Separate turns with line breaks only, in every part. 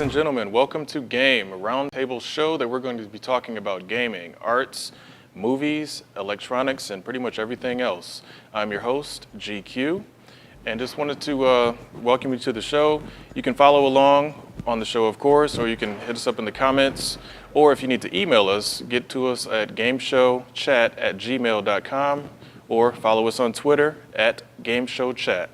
ladies and gentlemen. Welcome to Game, a roundtable show that we're going to be talking about gaming, arts, movies, electronics, and pretty much everything else. I'm your host, GQ, and just wanted to welcome you to the show. You can follow along on the show, of course, or you can hit us up in the comments, or if you need to email us, get to us at gameshowchat@gmail.com, or follow us on Twitter at gameshowchat.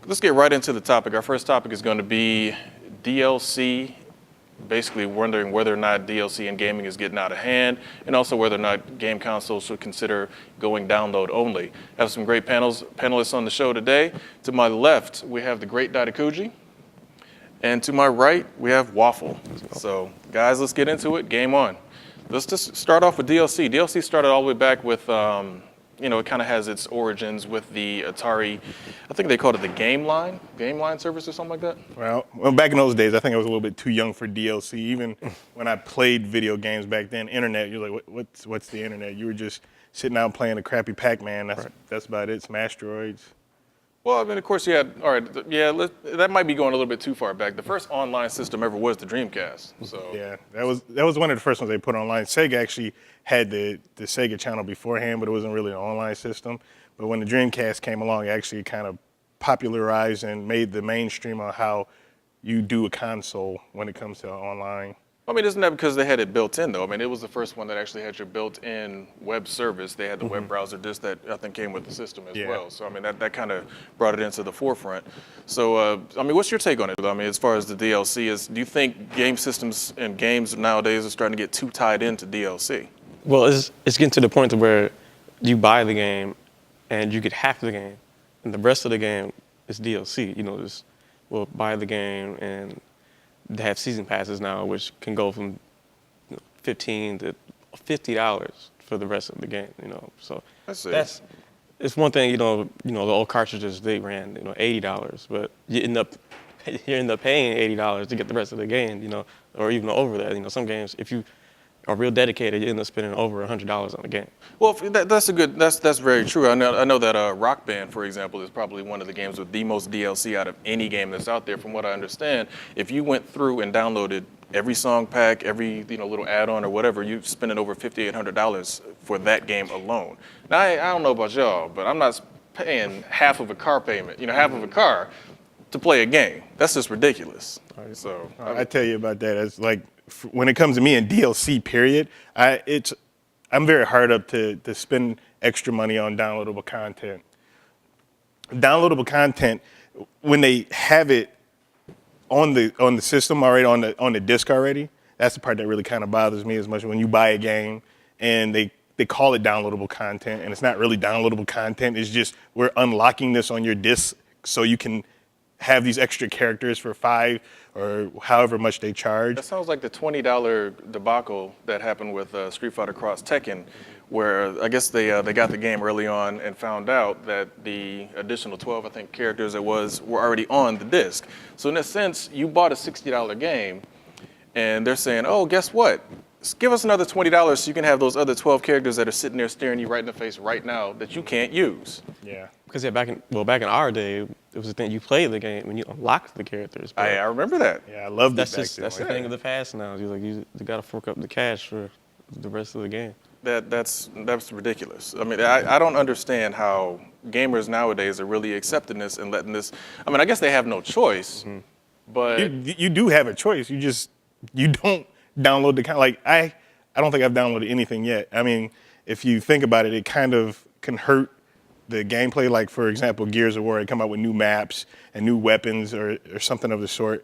Let's get right into the topic. Our first topic is going to be DLC, basically wondering whether or not DLC in gaming is getting out of hand, and also whether or not game consoles should consider going download only. I have some great panelists on the show today. To my left, we have the great Dadakuji, and to my right, we have Waffle. So, guys, let's get into it. Game on. Let's just start off with DLC. DLC started all the way back with it kind of has its origins with the Atari, I think they called it the Game Line service or something like that.
Well, back in those days, I think I was a little bit too young for DLC. Even when I played video games back then, internet, you're like, what's the internet? You were just sitting out playing a crappy Pac-Man. That's about it. Smash Droids.
Well, I mean, of course, you had, all right, yeah, that might be going a little bit too far back. The first online system ever was the Dreamcast. So
yeah, that was one of the first ones they put online. Sega actually had the Sega channel beforehand, but it wasn't really an online system. But when the Dreamcast came along, it actually kind of popularized and made the mainstream on how you do a console when it comes to online.
I mean, isn't that because they had it built in, though? I mean, it was the first one that actually had your built-in web service. They had the web browser disk that I think came with the system as well. So, I mean, that kind of brought it into the forefront. So, I mean, what's your take on it? I mean, as far as the DLC is, do you think game systems and games nowadays are starting to get too tied into DLC?
Well, it's getting to the point to where you buy the game and you get half the game, and the rest of the game is DLC. We'll buy the game and they have season passes now, which can go from $15 to $50 for the rest of the game. So it's one thing. The old cartridges they ran $80, but you end up paying $80 to get the rest of the game. Or even over that. Some games, if you are real dedicated, you end up spending over $100 on the game.
Well, that's very true. I know that Rock Band, for example, is probably one of the games with the most DLC out of any game that's out there. From what I understand, if you went through and downloaded every song pack, every little add-on or whatever, you're spending over $5,800 for that game alone. Now, I don't know about y'all, but I'm not paying half of a car payment, half of a car to play a game. That's just ridiculous.
Right. So I tell you about that. It's like, when it comes to me and DLC, period, I'm very hard up to spend extra money on downloadable content. Downloadable content, when they have it on the system already, on the disc already, that's the part that really kind of bothers me as much. When you buy a game and they call it downloadable content, and it's not really downloadable content. It's just we're unlocking this on your disc so you can have these extra characters for $5 or however much they charge.
That sounds like the $20 debacle that happened with Street Fighter Cross Tekken, where I guess they got the game early on and found out that the additional 12, I think, characters were already on the disc. So in a sense, you bought a $60 game, and they're saying, oh, guess what? Give us another $20 so you can have those other 12 characters that are sitting there staring you right in the face right now that you can't use.
Yeah.
Because back in our day, it was the thing you played the game when you unlocked the characters.
I remember that.
Yeah, I loved it.
That's the thing of the past now. You got to fork up the cash for the rest of the game.
That's ridiculous. I mean, I don't understand how gamers nowadays are really accepting this and letting this. I mean, I guess they have no choice, but
you do have a choice. You don't download the I don't think I've downloaded anything yet. I mean, if you think about it, it kind of can hurt the gameplay. Like, for example, Gears of War, they come out with new maps and new weapons or something of the sort.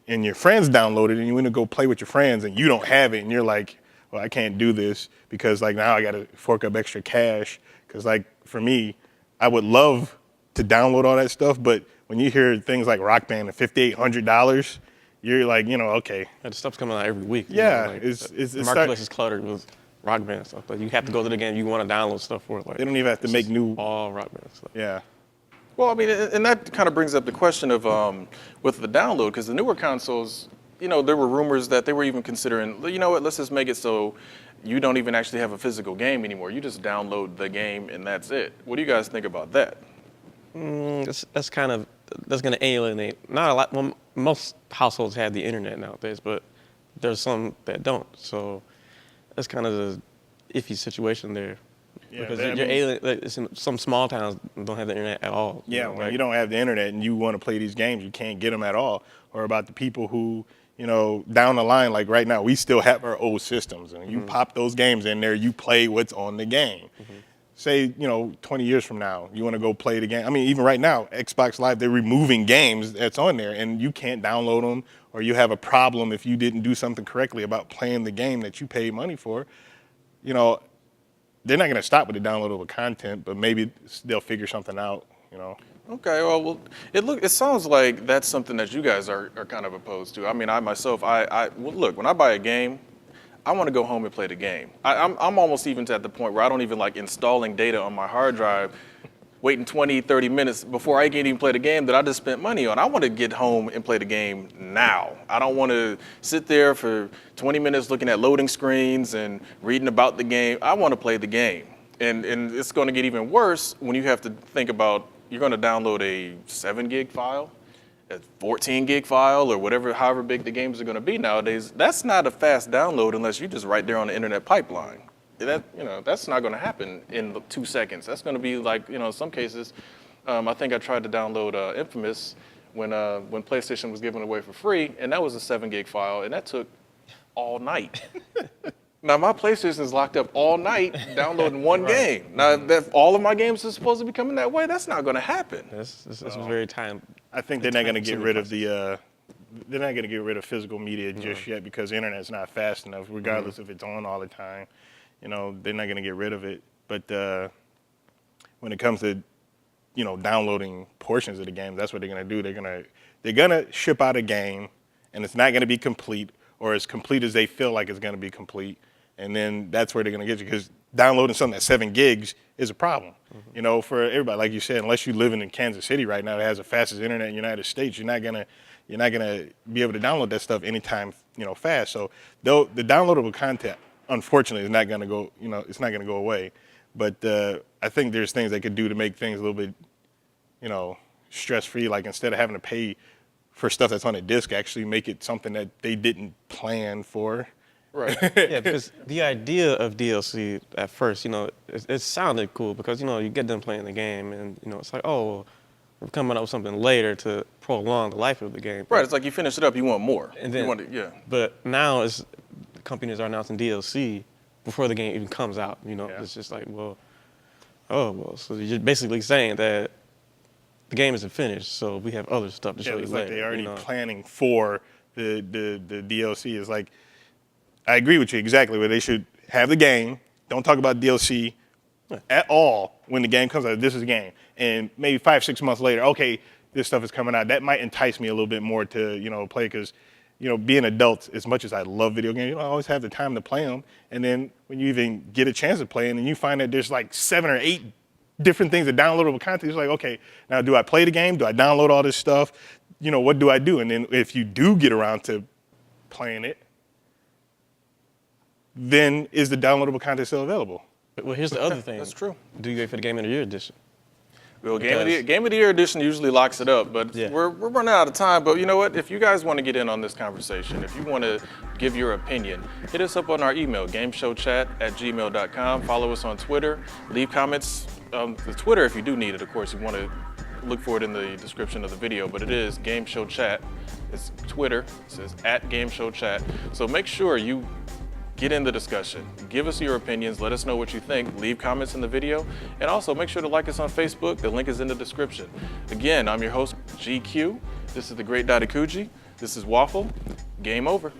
And your friends download it, and you want to go play with your friends, and you don't have it, and you're like, well, I can't do this because now I got to fork up extra cash. Because for me, I would love to download all that stuff, but when you hear things like Rock Band at $5,800, you're like, okay.
The stuff's coming out every week.
Yeah,
the marketplace is cluttered with Rock Band stuff. But you have to go to the game. You want to download stuff for it.
They don't even have to make new.
All Rock Band stuff.
Yeah.
Well, I mean, and that kind of brings up the question of with the download, because the newer consoles, there were rumors that they were even considering, let's just make it so you don't even actually have a physical game anymore. You just download the game and that's it. What do you guys think about that?
That's going to alienate not a lot. Well, most households have the internet nowadays, but there's some that don't. So that's kind of the iffy situation there.
Yeah,
Because
that
you're
means-
alien. Like, some small towns don't have the internet at all.
Yeah,
know,
when
like-
you don't have the internet and you want to play these games, you can't get them at all. Or about the people who, down the line, like right now, we still have our old systems, and you pop those games in there, you play what's on the game. Say, 20 years from now, you want to go play the game. I mean, even right now, Xbox Live, they're removing games that's on there, and you can't download them, or you have a problem if you didn't do something correctly about playing the game that you paid money for. They're not going to stop with the downloadable content, but maybe they'll figure something out.
Okay, well, it sounds like that's something that you guys are kind of opposed to. I mean, I myself, well, look, when I buy a game, I want to go home and play the game. I'm almost even at the point where I don't even like installing data on my hard drive, waiting 20, 30 minutes before I can even play the game that I just spent money on. I want to get home and play the game now. I don't want to sit there for 20 minutes looking at loading screens and reading about the game. I want to play the game. And it's going to get even worse when you have to think about you're going to download a 7 gig file, a 14 gig file, or however big the games are going to be nowadays. That's not a fast download unless you're just right there on the internet pipeline. That's not going to happen in 2 seconds. That's going to be like, in some cases, I think I tried to download Infamous when PlayStation was giving it away for free, and that was a 7 gig file, and that took all night. Now, my PlayStation is locked up all night downloading one game. Now, if all of my games are supposed to be coming that way, that's not going to happen.
This was very time.
I think they're not going to get rid of they're not going to get rid of physical media just yet because the internet's not fast enough, regardless if it's on all the time. They're not going to get rid of it. But when it comes to, downloading portions of the game, that's what they're going to do. They're going to ship out a game, and it's not going to be complete or as complete as they feel like it's going to be complete. And then that's where they're going to get you because downloading something that's 7 gigs is a problem. For everybody, like you said, unless you live in Kansas City right now that has the fastest internet in the United States, you're not gonna be able to download that stuff anytime, fast. So the downloadable content, unfortunately, is not gonna go, it's not gonna go away. But I think there's things they could do to make things a little bit, stress-free. Like instead of having to pay for stuff that's on a disc, actually make it something that they didn't plan for.
Right.
Yeah, because the idea of DLC at first, it sounded cool because, you get them playing the game and, it's like, oh, we're coming up with something later to prolong the life of the game.
Right, it's like you finish it up, you want more.
And then, But now companies are announcing DLC before the game even comes out, It's just like, so you're basically saying that the game isn't finished, so we have other stuff to show you
it's
later.
like they're already planning for the DLC. It's like, I agree with you exactly, where they should have the game, don't talk about DLC at all when the game comes out. This is a game. And maybe 5-6 months later, okay, this stuff is coming out. That might entice me a little bit more to, play because, being adults, as much as I love video games, you don't always have the time to play them. And then when you even get a chance to play them and you find that there's like 7 or 8 different things of downloadable content, it's like, okay, now do I play the game? Do I download all this stuff? What do I do? And then if you do get around to playing it, then is the downloadable content still available?
Well, here's the other thing.
That's true.
Do you wait for the Game of the Year edition?
Well, Game of the Year edition usually locks it up, but we're running out of time. But you know what? If you guys want to get in on this conversation, if you want to give your opinion, hit us up on our email, gameshowchat@gmail.com. Follow us on Twitter. Leave comments on the Twitter if you do need it. Of course, you want to look for it in the description of the video, but it is Game Show Chat. It's Twitter. It says @GameShowChat. So make sure you get in the discussion. Give us your opinions. Let us know what you think. Leave comments in the video. And also make sure to like us on Facebook. The link is in the description. Again, I'm your host, GQ. This is the Great Dadakuji. This is Waffle. Game over.